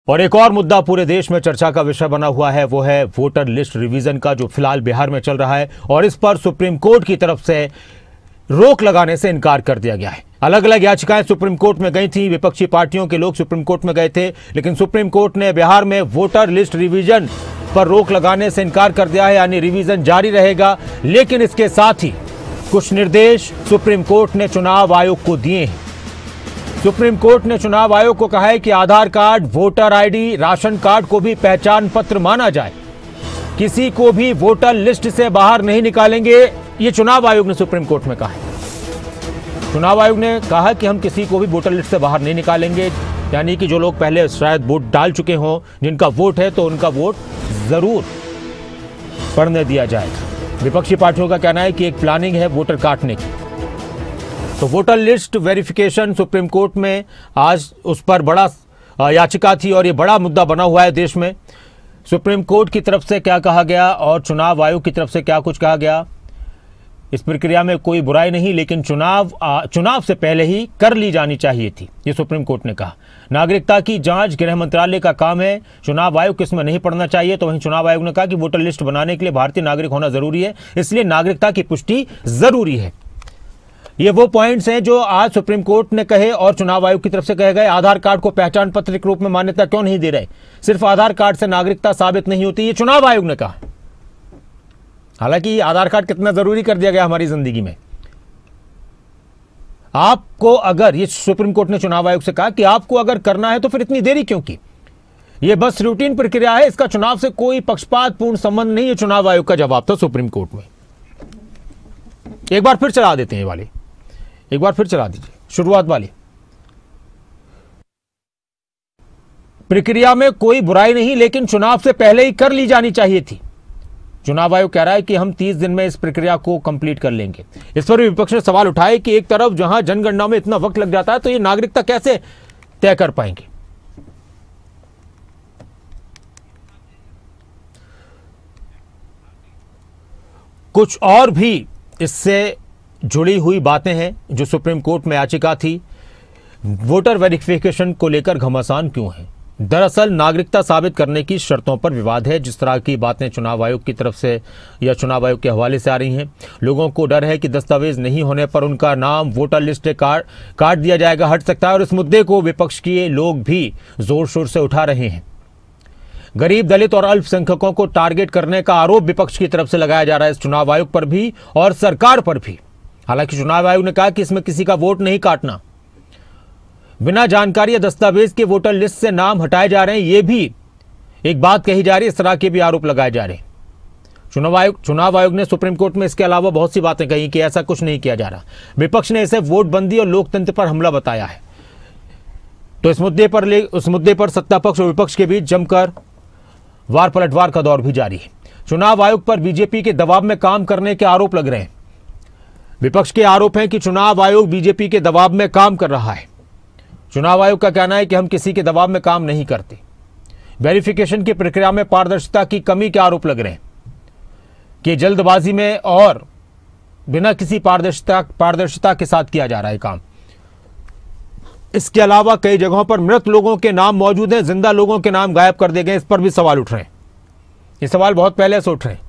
और एक और मुद्दा पूरे देश में चर्चा का विषय बना हुआ है, वो है वोटर लिस्ट रिवीजन का, जो फिलहाल बिहार में चल रहा है और इस पर सुप्रीम कोर्ट की तरफ से रोक लगाने से इनकार कर दिया गया है। अलग अलग याचिकाएं सुप्रीम कोर्ट में गई थी, विपक्षी पार्टियों के लोग सुप्रीम कोर्ट में गए थे, लेकिन सुप्रीम कोर्ट ने बिहार में वोटर लिस्ट रिवीजन पर रोक लगाने से इनकार कर दिया है, यानी रिवीजन जारी रहेगा। लेकिन इसके साथ ही कुछ निर्देश सुप्रीम कोर्ट ने चुनाव आयोग को दिए हैं। सुप्रीम कोर्ट ने चुनाव आयोग को कहा है कि Aadhaar card, voter ID, ration card को भी पहचान पत्र माना जाए, किसी को भी वोटर लिस्ट से बाहर नहीं निकालेंगे, ये चुनाव आयोग ने सुप्रीम कोर्ट में कहा है। चुनाव आयोग ने कहा कि हम किसी को भी वोटर लिस्ट से बाहर नहीं निकालेंगे, यानी कि जो लोग पहले शायद वोट डाल चुके हों, जिनका वोट है, तो उनका वोट जरूर पढ़ने दिया जाएगा। विपक्षी पार्टियों का कहना है कि एक प्लानिंग है वोटर काटने की। तो voter list verification supreme court में आज उस पर बड़ा याचिका थी और ये बड़ा मुद्दा बना हुआ है देश में। सुप्रीम कोर्ट की तरफ से क्या कहा गया और चुनाव आयोग की तरफ से क्या कुछ कहा गया, इस प्रक्रिया में कोई बुराई नहीं, लेकिन चुनाव से पहले ही कर ली जानी चाहिए थी, ये सुप्रीम कोर्ट ने कहा। नागरिकता की जांच गृह मंत्रालय का काम है, चुनाव आयोग किसमें नहीं पड़ना चाहिए। तो वहीं चुनाव आयोग ने कहा कि वोटर लिस्ट बनाने के लिए भारतीय नागरिक होना जरूरी है, इसलिए नागरिकता की पुष्टि जरूरी है। ये वो पॉइंट्स हैं जो आज सुप्रीम कोर्ट ने कहे और चुनाव आयोग की तरफ से कहे गए। आधार कार्ड को पहचान पत्र के रूप में मान्यता क्यों नहीं दे रहे, सिर्फ आधार कार्ड से नागरिकता साबित नहीं होती, ये चुनाव आयोग ने कहा। हालांकि आधार कार्ड कितना जरूरी कर दिया गया हमारी जिंदगी में। आपको अगर, ये सुप्रीम कोर्ट ने चुनाव आयोग से कहा कि आपको अगर करना है तो फिर इतनी देरी क्यों की, ये बस रूटीन प्रक्रिया है, इसका चुनाव से कोई पक्षपातपूर्ण संबंध नहीं है। चुनाव आयोग का जवाब था सुप्रीम कोर्ट में। एक बार फिर चला देते हैं ये वाली, एक बार फिर चला दीजिए शुरुआत वाली। प्रक्रिया में कोई बुराई नहीं, लेकिन चुनाव से पहले ही कर ली जानी चाहिए थी। चुनाव आयोग कह रहा है कि हम 30 दिन में इस प्रक्रिया को कंप्लीट कर लेंगे। इस पर भी विपक्ष ने सवाल उठाए कि एक तरफ जहां जनगणना में इतना वक्त लग जाता है, तो ये नागरिकता कैसे तय कर पाएंगे। कुछ और भी इससे जुड़ी हुई बातें हैं जो सुप्रीम कोर्ट में याचिका थी। वोटर वेरिफिकेशन को लेकर घमासान क्यों है? दरअसल नागरिकता साबित करने की शर्तों पर विवाद है। जिस तरह की बातें चुनाव आयोग की तरफ से या चुनाव आयोग के हवाले से आ रही हैं, लोगों को डर है कि दस्तावेज नहीं होने पर उनका नाम वोटर लिस्ट से काट दिया जाएगा, हट सकता है। और इस मुद्दे को विपक्ष के लोग भी जोर शोर से उठा रहे हैं। गरीब, दलित और अल्पसंख्यकों को टारगेट करने का आरोप विपक्ष की तरफ से लगाया जा रहा है, इस चुनाव आयोग पर भी और सरकार पर भी। हालांकि चुनाव आयोग ने कहा कि इसमें किसी का वोट नहीं काटना, बिना जानकारी या दस्तावेज के वोटर लिस्ट से नाम हटाए जा रहे हैं, ये भी एक बात कही जा रही है। इस तरह के भी आरोप लगाए जा रहे हैं। चुनाव आयोग ने सुप्रीम कोर्ट में इसके अलावा बहुत सी बातें कही कि ऐसा कुछ नहीं किया जा रहा। विपक्ष ने इसे वोटबंदी और लोकतंत्र पर हमला बताया है। तो उस मुद्दे पर सत्ता पक्ष और विपक्ष के बीच जमकर वार पलटवार का दौर भी जारी है। चुनाव आयोग पर बीजेपी के दबाव में काम करने के आरोप लग रहे हैं। विपक्ष के आरोप है कि चुनाव आयोग बीजेपी के दबाव में काम कर रहा है। चुनाव आयोग का कहना है कि हम किसी के दबाव में काम नहीं करते। वेरिफिकेशन की प्रक्रिया में पारदर्शिता की कमी के आरोप लग रहे हैं कि जल्दबाजी में और बिना किसी पारदर्शिता के साथ किया जा रहा है काम। इसके अलावा कई जगहों पर मृत लोगों के नाम मौजूद हैं, जिंदा लोगों के नाम गायब कर दिए गए, इस पर भी सवाल उठ रहे हैं। ये सवाल बहुत पहले से उठ रहे हैं।